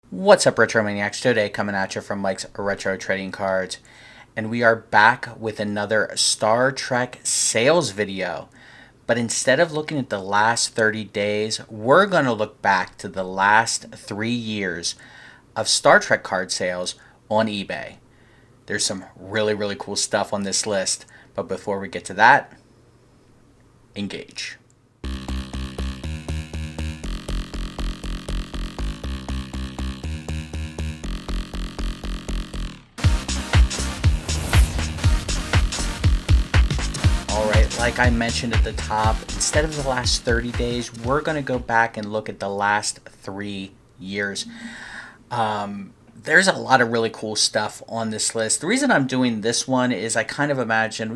What's up, Retro Maniacs? Today, coming at you from Mike's Retro Trading Cards, and we are back with another Star Trek sales video. But instead of looking at the last 30 days, we're going to look back to the last 3 years of Star Trek card sales on eBay. There's some really cool stuff on this list, but before we get to that, engage. Alright, like I mentioned at the top, instead of the last 30 days, we're going to go back and look at the last 3 years. There's a lot of really cool stuff on this list. The reason I'm doing this one is I kind of imagine,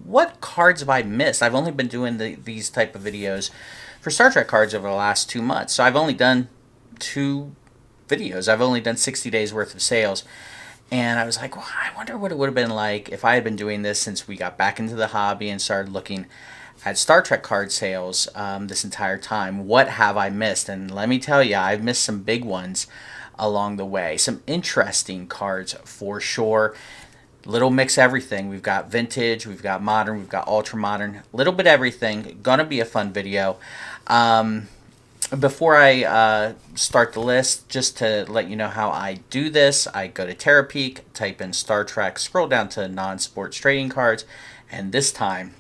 what cards have I missed? I've only been doing these type of videos for Star Trek cards over the last 2 months. So I've only done 2 videos. I've only done 60 days worth of sales. And I was like, well, I wonder what it would have been like if I had been doing this since we got back into the hobby and started looking at Star Trek card sales this entire time. What have I missed? And let me tell you, I've missed some big ones along the way. Some interesting cards for sure. Little mix everything. We've got vintage, we've got modern, we've got ultra modern. Little bit everything. Gonna be a fun video. Before I start the list, just to let you know how I do this, I go to TerraPeak, type in Star Trek, scroll down to non-sports trading cards, and this time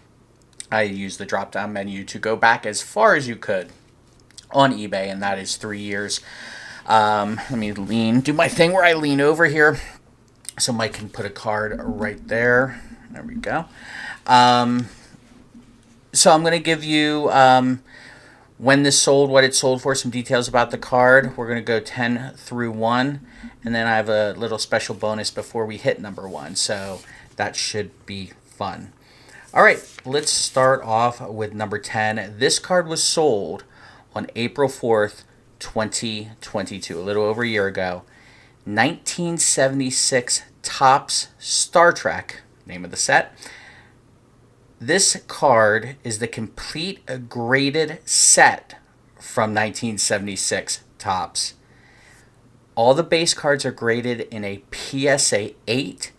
I use the drop-down menu to go back as far as you could on eBay, and that is 3 years. Let me do my thing where I lean over here so Mike can put a card right there. There we go. So I'm going to give you when this sold, what it sold for, some details about the card. We're going to go 10 through 1, and then I have a little special bonus before we hit number 1, so that should be fun. All right, let's start off with number 10. This card was sold on April 4th, 2022, a little over a year ago. 1976 Topps Star Trek, name of the set. This card is the complete graded set from 1976 Topps. All the base cards are graded in a PSA 8,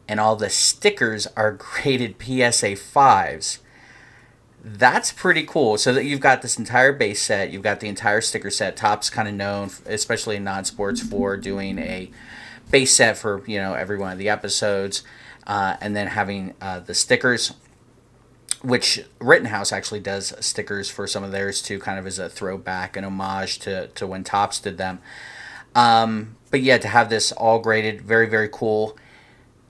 and all the stickers are graded PSA 5s. That's pretty cool. So that you've got this entire base set, you've got the entire sticker set. Topps kind of known, especially in non-sports, for doing a base set for every one of the episodes, and then having the stickers, which Rittenhouse actually does stickers for some of theirs too, kind of as a throwback, an homage to when Topps did them. But yeah, to have this all graded, very cool.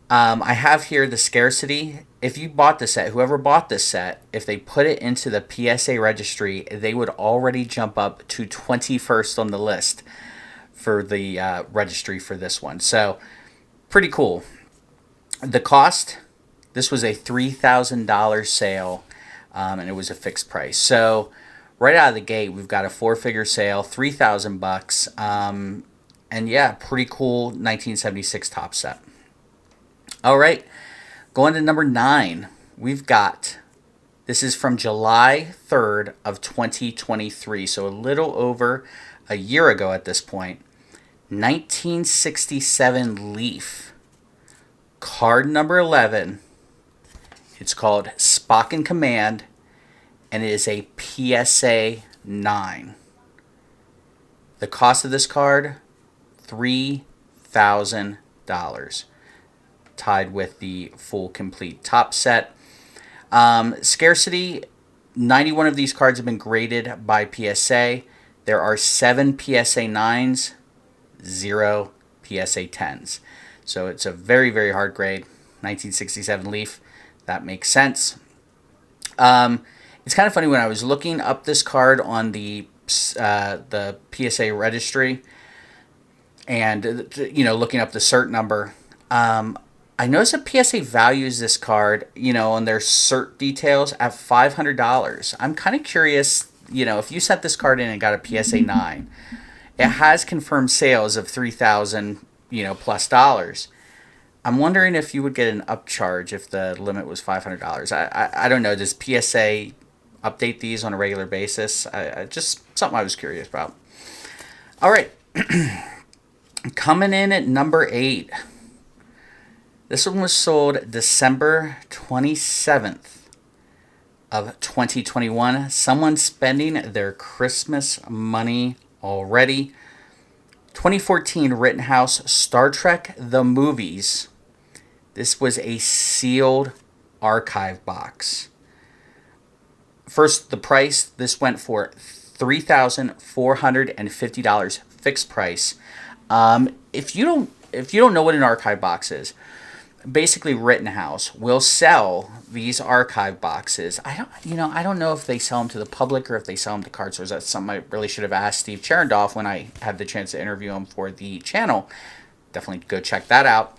I have here the scarcity. If you bought this set, whoever bought this set, if they put it into the PSA registry, they would already jump up to 21st on the list for the registry for this one. So pretty cool. The cost, this was a $3,000 sale, and it was a fixed price. So right out of the gate, we've got a 4-figure sale, $3,000, and yeah, pretty cool 1976 top set. All right, going to number 9, we've got, this is from July 3rd of 2023, so a little over a year ago at this point. 1967 Leaf, card number 11. It's called Spock in Command, and it is a PSA 9. The cost of this card, $3,000. Tied with the full complete top set. Scarcity, 91 of these cards have been graded by PSA. There are 7 PSA 9s, 0 PSA 10s. So it's a very hard grade. 1967 Leaf. That makes sense. It's kind of funny, when I was looking up this card on the PSA registry and looking up the cert number, I noticed that PSA values this card, on their cert details at $500. I'm kind of curious, if you sent this card in and got a PSA 9, it has confirmed sales of $3,000, plus dollars. I'm wondering if you would get an upcharge if the limit was $500. I don't know. Does PSA update these on a regular basis? Just something I was curious about. All right. Coming in at number 8. This one was sold December 27th of 2021. Someone spending their Christmas money already. 2014 Rittenhouse Star Trek The Movies. This was a sealed archive box. First, the price. This went for $3,450 fixed price. If you don't know what an archive box is, basically Rittenhouse will sell these archive boxes. I don't know if they sell them to the public or if they sell them to card stores. That's something I really should have asked Steve Cherndorf when I had the chance to interview him for the channel. Definitely go check that out.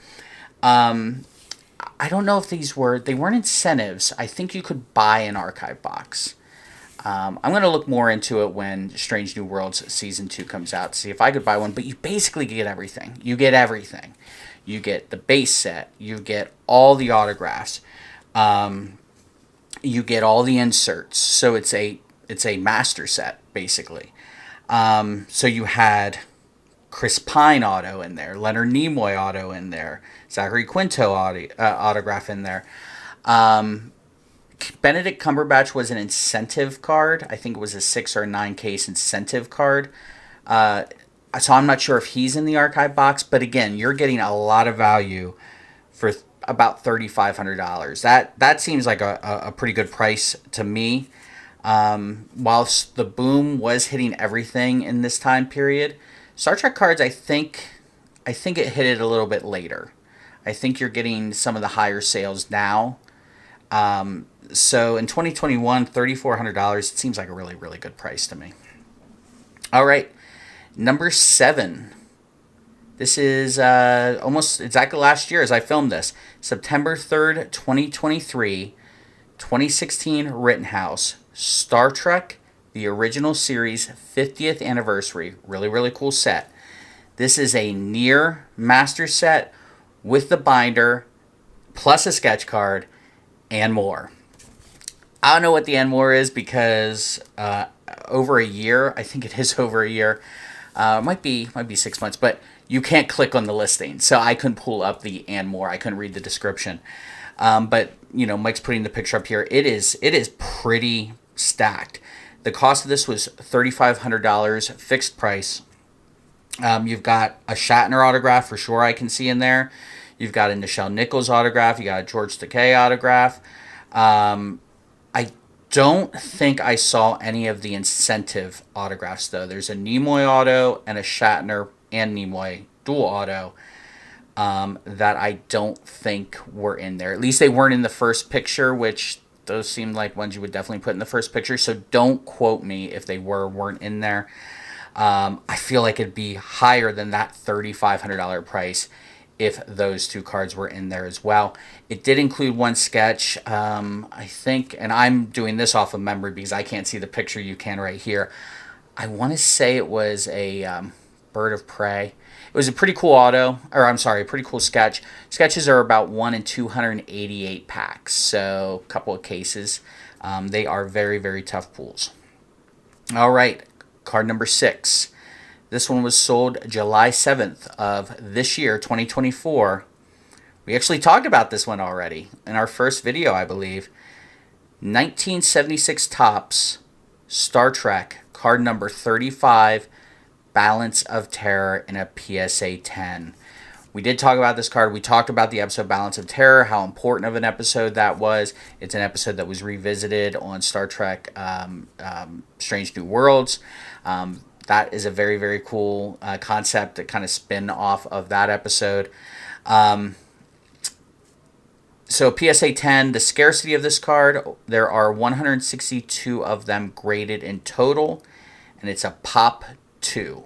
I don't know if they weren't incentives. I think you could buy an archive box. I'm going to look more into it when Strange New Worlds Season 2 comes out to see if I could buy one. But you basically get everything. You get everything. You get the base set. You get all the autographs. You get all the inserts. So it's a master set, basically. So you had Chris Pine auto in there. Leonard Nimoy auto in there. Zachary Quinto autograph in there. Benedict Cumberbatch was an incentive card. I think it was a 6 or 9 case incentive card. So I'm not sure if he's in the archive box. But again, you're getting a lot of value for about $3,500. That seems like a pretty good price to me. Whilst the boom was hitting everything in this time period, Star Trek cards, I think it hit it a little bit later. I think you're getting some of the higher sales now. So in 2021, $3,400, it seems like a really, really good price to me. All right, number 7. This is almost exactly last year as I filmed this. September 3rd, 2023, 2016 Rittenhouse, Star Trek, the original series 50th anniversary. Really, really cool set. This is a near master set with the binder, plus a sketch card, and more. I don't know what the and more is because over a year, I think it is over a year, might be 6 months, but you can't click on the listing. So I couldn't pull up the and more. I couldn't read the description. But, Mike's putting the picture up here. It is pretty stacked. The cost of this was $3,500 fixed price. You've got a Shatner autograph for sure I can see in there. You've got a Nichelle Nichols autograph. You got a George Takei autograph. I don't think I saw any of the incentive autographs, though. There's a Nimoy auto and a Shatner and Nimoy dual auto that I don't think were in there. At least they weren't in the first picture, which those seemed like ones you would definitely put in the first picture. So don't quote me if they weren't in there. I feel like it'd be higher than that $3,500 price if those two cards were in there as well. It did include one sketch, I think, and I'm doing this off of memory because I can't see the picture. You can right here. I want to say it was a Bird of Prey. It was a pretty cool a pretty cool sketch. Sketches are about 1 in 288 packs, so a couple of cases. They are very, very tough pulls. All right, card number 6. This one was sold July 7th of this year, 2024. We actually talked about this one already in our first video, I believe. 1976 Topps Star Trek, card number 35, Balance of Terror in a PSA 10. We did talk about this card. We talked about the episode Balance of Terror, how important of an episode that was. It's an episode that was revisited on Star Trek Strange New Worlds. That is a very, very cool concept that kind of spin off of that episode. So PSA 10, the scarcity of this card, there are 162 of them graded in total, and it's a pop 2.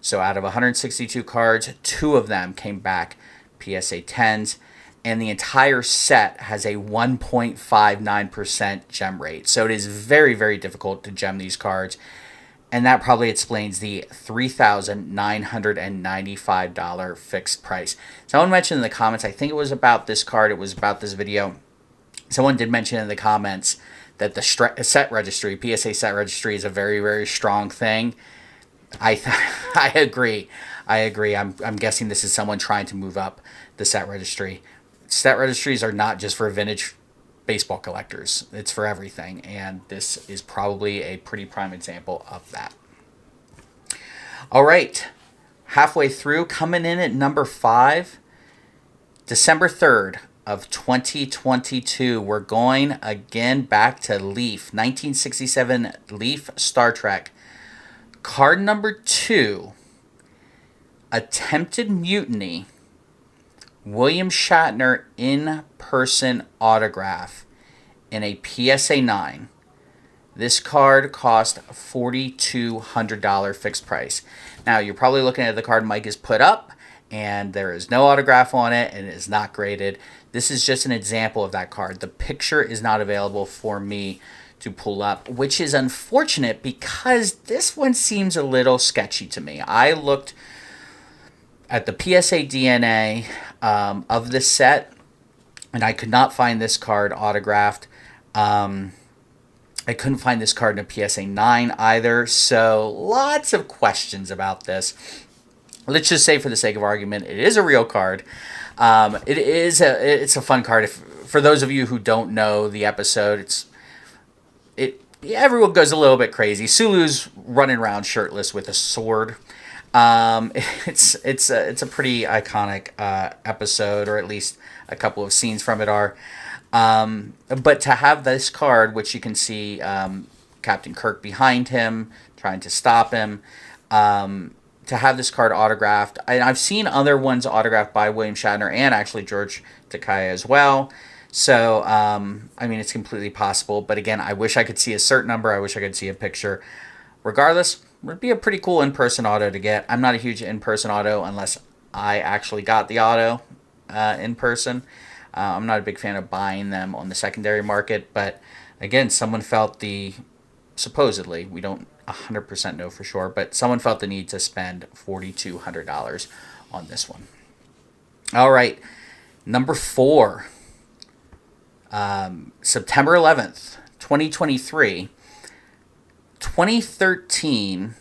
So out of 162 cards, 2 of them came back PSA 10s, and the entire set has a 1.59% gem rate. So it is very, very difficult to gem these cards. And that probably explains the $3,995 fixed price. Someone mentioned in the comments, I think it was about this card, it was about this video. Someone did mention in the comments that the set registry, PSA set registry, is a very, very strong thing. I agree. I agree. I'm guessing this is someone trying to move up the set registry. Set registries are not just for vintage baseball collectors. It's for everything, and this is probably a pretty prime example of that. All right, halfway through, coming in at number 5, December 3rd of 2022, we're going again back to Leaf, 1967 Leaf Star Trek. Card number 2, Attempted Mutiny, William Shatner in-person autograph in a PSA 9. This card cost $4,200 fixed price. Now, you're probably looking at the card Mike has put up, and there is no autograph on it, and it is not graded. This is just an example of that card. The picture is not available for me to pull up, which is unfortunate because this one seems a little sketchy to me. I looked at the PSA DNA of this set, and I could not find this card autographed. I couldn't find this card in a PSA 9 either, so lots of questions about this. Let's just say, for the sake of argument, it is a real card. It's a fun card. For those of you who don't know the episode, everyone goes a little bit crazy. Sulu's running around shirtless with a sword. It's a pretty iconic episode, or at least a couple of scenes from it are. But to have this card, which you can see Captain Kirk behind him trying to stop him, to have this card autographed, and I've seen other ones autographed by William Shatner and actually George Takei as well. So, I mean, it's completely possible. But again, I wish I could see a cert number. I wish I could see a picture. Regardless, it would be a pretty cool in-person auto to get. I'm not a huge in-person auto unless I actually got the auto in person. I'm not a big fan of buying them on the secondary market. But again, someone felt supposedly, we don't 100% know for sure, but someone felt the need to spend $4,200 on this one. All right, number 4, September 11th, 2023, 2013.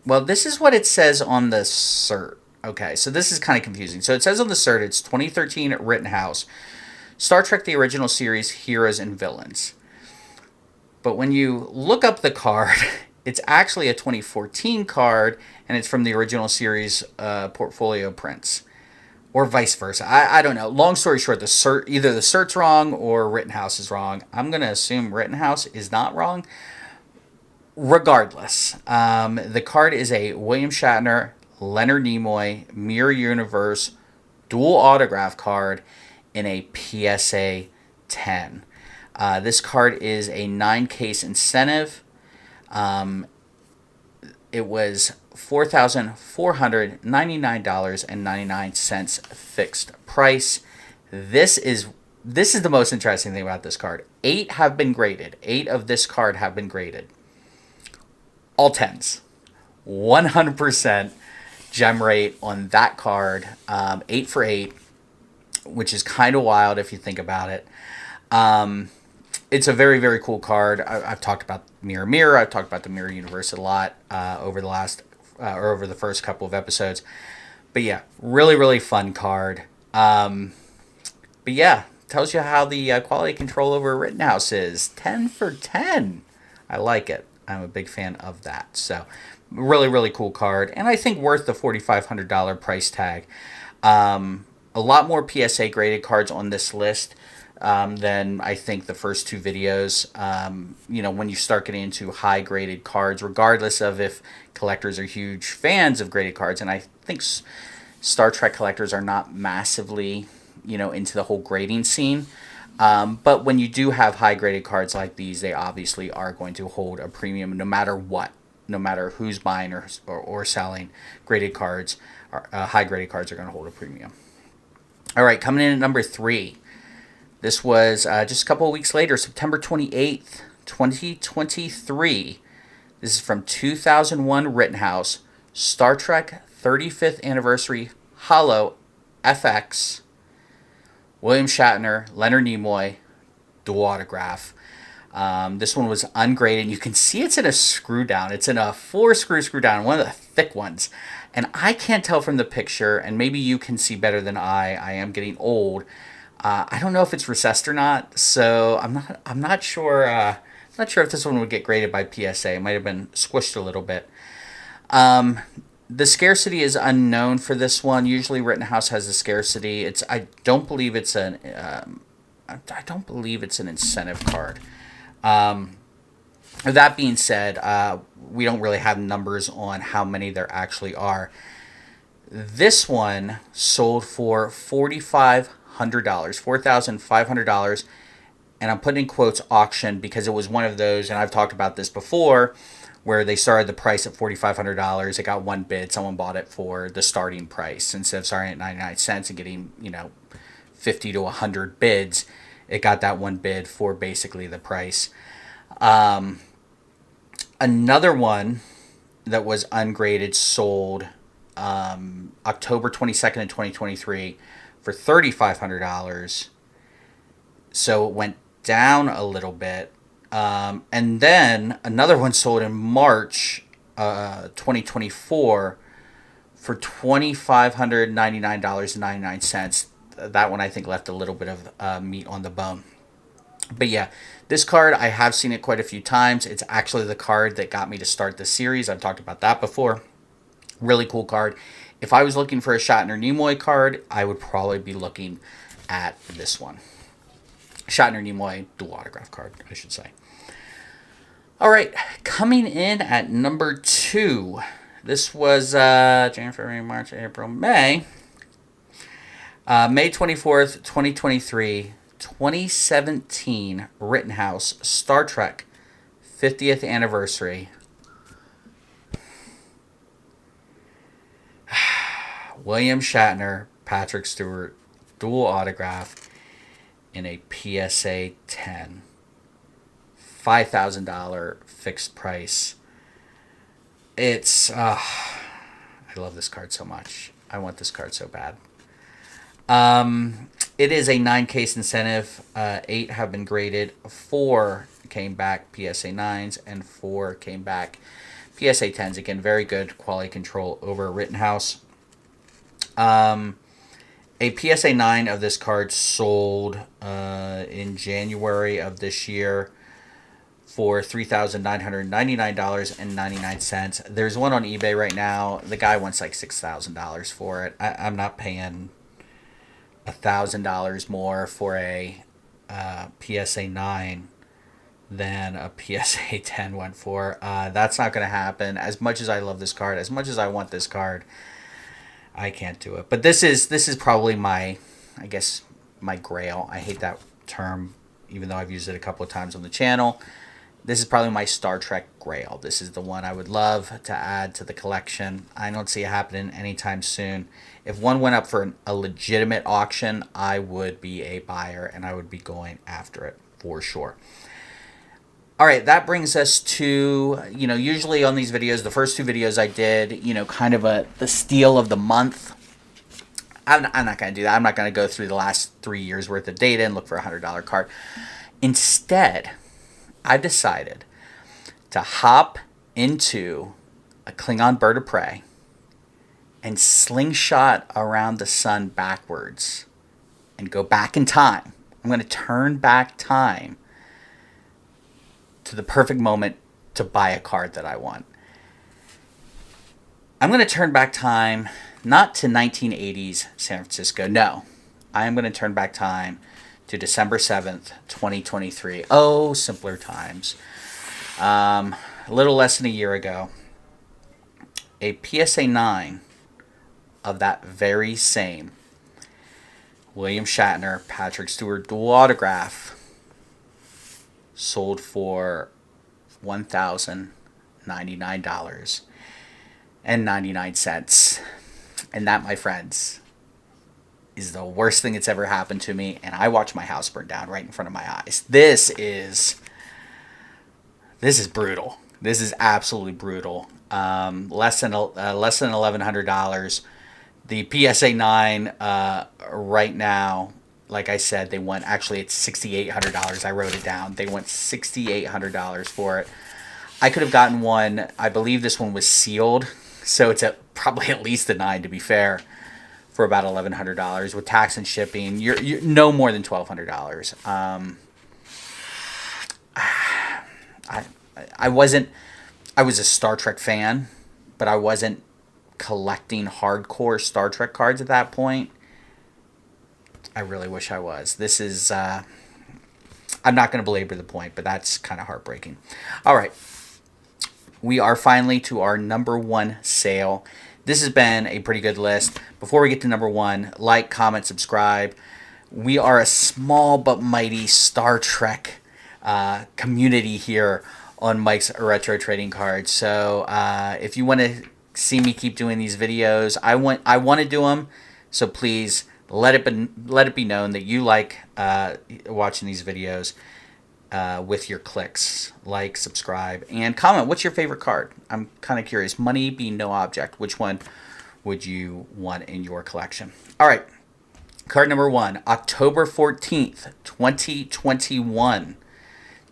Well, this is what it says on the cert. Okay, so this is kind of confusing. So it says on the cert, it's 2013 Rittenhouse, Star Trek The Original Series, Heroes and Villains. But when you look up the card, it's actually a 2014 card, and it's from the original series portfolio prints, or vice versa. I don't know. Long story short, either the cert's wrong or Rittenhouse is wrong. I'm going to assume Rittenhouse is not wrong. Regardless, the card is a William Shatner, Leonard Nimoy, Mirror Universe, dual autograph card in a PSA 10. This card is a 9-case incentive. It was $4,499.99 fixed price. This is the most interesting thing about this card. 8 have been graded. 8 of this card have been graded. All 10s. 100% gem rate on that card. 8 for 8, which is kind of wild if you think about it. It's a very, very cool card. I've talked about Mirror. I've talked about the Mirror Universe a lot over the first couple of episodes. But yeah, really, really fun card. But yeah, tells you how the quality control over Rittenhouse is. 10 for 10. I like it. I'm a big fan of that. So really, really cool card. And I think worth the $4,500 price tag. A lot more PSA graded cards on this list than I think the first 2 videos. When you start getting into high graded cards, regardless of if collectors are huge fans of graded cards, and I think Star Trek collectors are not massively, into the whole grading scene. But when you do have high graded cards like these, they obviously are going to hold a premium no matter what, no matter who's buying or selling. Graded cards, high graded cards are going to hold a premium. All right, coming in at number 3. This was just a couple of weeks later, September 28th, 2023. This is from 2001 Rittenhouse, Star Trek 35th Anniversary Holo FX, William Shatner, Leonard Nimoy, dual autograph. This one was ungraded. You can see it's in a screw down. It's in a 4-screw screw down, one of the thick ones. And I can't tell from the picture, and maybe you can see better than I am getting old. I don't know if it's recessed or not, so I'm not sure. Not sure if this one would get graded by PSA. It might have been squished a little bit. The scarcity is unknown for this one. Usually, Rittenhouse has a scarcity. I don't believe it's I don't believe it's an incentive card. That being said, we don't really have numbers on how many there actually are. This one sold for $4,500, and I'm putting in quotes auction because it was one of those, and I've talked about this before, where they started the price at $4,500. It got one bid. Someone bought it for the starting price instead of starting at 99 cents and getting 50 to 100 bids. It got that one bid for basically the price. Another one that was ungraded sold October 22nd of 2023 for $3,500. So it went down a little bit. And then another one sold in March 2024 for $2,599.99. That one I think left a little bit of meat on the bone. But yeah, this card, I have seen it quite a few times. It's actually the card that got me to start the series. I've talked about that before. Really cool card. If I was looking for a Shatner Nimoy card, I would probably be looking at this one. Shatner Nimoy dual autograph card, I should say. All right, coming in at number 2. This was January, February, March, April, May. May 24th, 2023, 2017 Rittenhouse Star Trek 50th anniversary. William Shatner, Patrick Stewart, dual autograph in a PSA 10. $5,000 fixed price. It's, I love this card so much. I want this card so bad. It is a 9-case incentive. 8 have been graded. 4 came back PSA 9s, and 4 came back PSA 10s. Again, very good quality control over Rittenhouse. A PSA 9 of this card sold in January of this year for $3,999.99. There's one on eBay right now. The guy wants like $6,000 for it. I'm not paying $1,000 more for a PSA 9 than a PSA 10 went for. That's not going to happen. As much as I love this card, as much as I want this card, I can't do it. But this is probably my Grail. I hate that term, even though I've used it a couple of times on the channel. This is probably my Star Trek Grail. This is the one I would love to add to the collection. I don't see it happening anytime soon. If one went up for a legitimate auction, I would be a buyer and I would be going after it for sure. All right, that brings us to, usually on these videos, the first 2 videos I did, kind of the steal of the month. I'm not going to do that. I'm not going to go through the last 3 years worth of data and look for a $100 card. Instead, I've decided to hop into a Klingon bird of prey and slingshot around the sun backwards and go back in time. I'm going to turn back time to the perfect moment to buy a card that I want. I'm going to turn back time not to 1980s San Francisco. No, I am going to turn back time to December 7th, 2023. Oh, simpler times. A little less than a year ago, a PSA 9 of that very same William Shatner, Patrick Stewart dual autograph sold for $1,099.99. And that, my friends, is the worst thing that's ever happened to me, and I watched my house burn down right in front of my eyes. This is brutal. This is absolutely brutal. Less than $1,100. The PSA 9 right now, like I said, they went, actually it's $6,800. I wrote it down. They went $6,800 for it. I could have gotten one. I believe this one was sealed, So it's probably at least a 9 to be fair, for about $1,100 with tax and shipping. You're no more than $1,200. I I wasn't. I was a Star Trek fan, but I wasn't collecting hardcore Star Trek cards at that point. I really wish I was. This is. I'm not going to belabor the point, but that's kind of heartbreaking. All right. We are finally to our number one sale. This has been a pretty good list. Before we get to number one, like, comment, subscribe. We are a small but mighty Star Trek community here on Mike's Retro Trading Cards. So if you want to see me keep doing these videos, I want to do them. So please let it be known that you like watching these videos with your clicks. Like, subscribe, and comment. What's your favorite card? I'm kind of curious. Money being no object. Which one would you want in your collection? All right. Card number one, October 14th, 2021.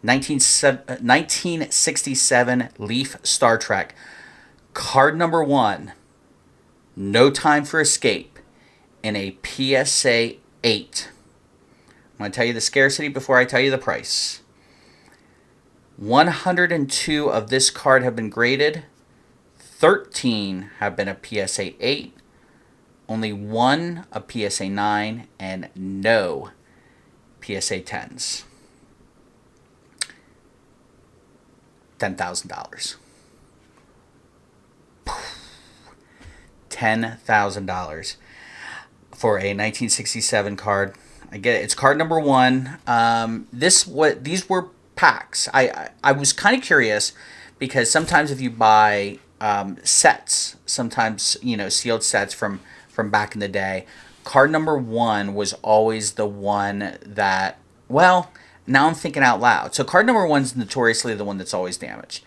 1967 Leaf Star Trek. Card number one, No Time for Escape, in a PSA 8. I'm going to tell you the scarcity before I tell you the price. 102 of this card have been graded. 13 have been a PSA 8. Only one a PSA 9, and no PSA 10s. $10,000. $10,000 for a 1967 card. I get it. It's card number one. These were packs. I was kind of curious because sometimes if you buy sets, sometimes sealed sets from back in the day, card number one was always the one that, well, now I'm thinking out loud. So card number one's notoriously the one that's always damaged.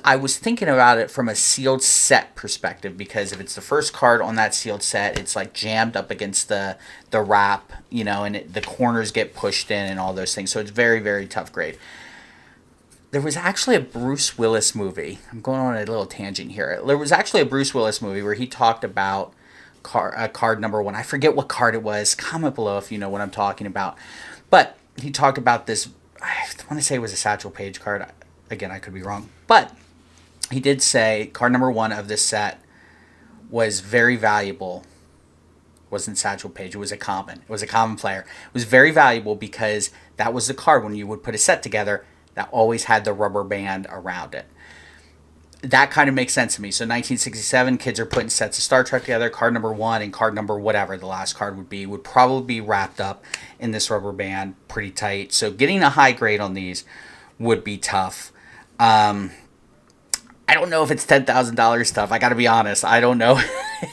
I was thinking about it from a sealed set perspective, because if it's the first card on that sealed set, it's like jammed up against the wrap, and the corners get pushed in and all those things. So it's very, very tough grade. There was actually a Bruce Willis movie. I'm going on a little tangent here. There was actually a Bruce Willis movie where he talked about card number one. I forget what card it was. Comment below if you know what I'm talking about. But he talked about this. I want to say it was a Satchel Paige card. Again, I could be wrong. But he did say card number one of this set was very valuable. It wasn't Satchel Paige. It was a common. It was a common player. It was very valuable because that was the card when you would put a set together that always had the rubber band around it. That kind of makes sense to me. So 1967, kids are putting sets of Star Trek together. Card number one and card number whatever the last card would probably be wrapped up in this rubber band pretty tight. So getting a high grade on these would be tough. I don't know if it's $10,000 stuff. I got to be honest. I don't know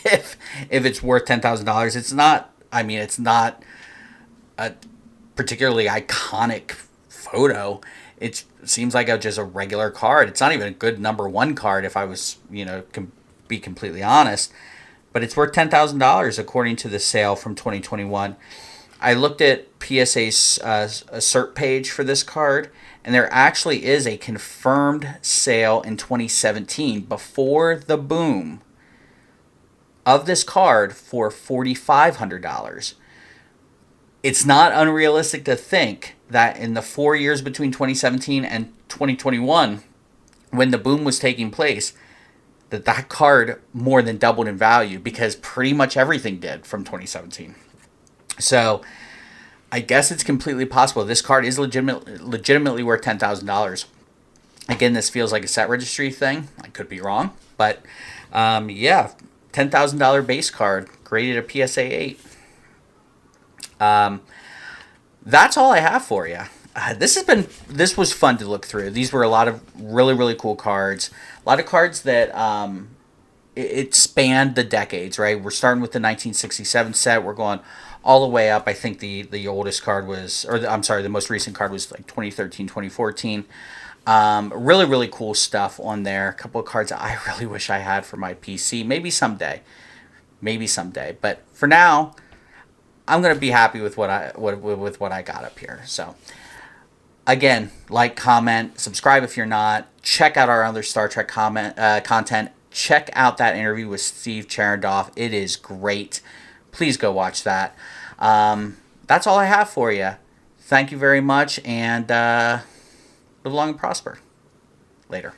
if it's worth $10,000. It's not. I mean, it's not a particularly iconic photo. It seems like just a regular card. It's not even a good number one card, if I was, be completely honest. But it's worth $10,000 according to the sale from 2021. I looked at PSA's cert page for this card, and there actually is a confirmed sale in 2017 before the boom of this card for $4,500. It's not unrealistic to think that in the 4 years between 2017 and 2021, when the boom was taking place, that card more than doubled in value, because pretty much everything did from 2017. So I guess it's completely possible. This card is legitimately worth $10,000. Again, this feels like a set registry thing. I could be wrong. But yeah, $10,000 base card, graded a PSA 8. That's all I have for you. This was fun to look through. These were a lot of really, really cool cards. A lot of cards that it spanned the decades, right? We're starting with the 1967 set. We're going all the way up. I think the oldest card was, the most recent card was like 2013, 2014. Really, really cool stuff on there. A couple of cards I really wish I had for my PC. Maybe someday. But for now, I'm gonna be happy with what I got up here. So again, like, comment, subscribe if you're not. Check out our other Star Trek content check out that interview with Steve Charendoff. It is great. Please go watch that. That's all I have for you. Thank you very much, and live long and prosper. Later.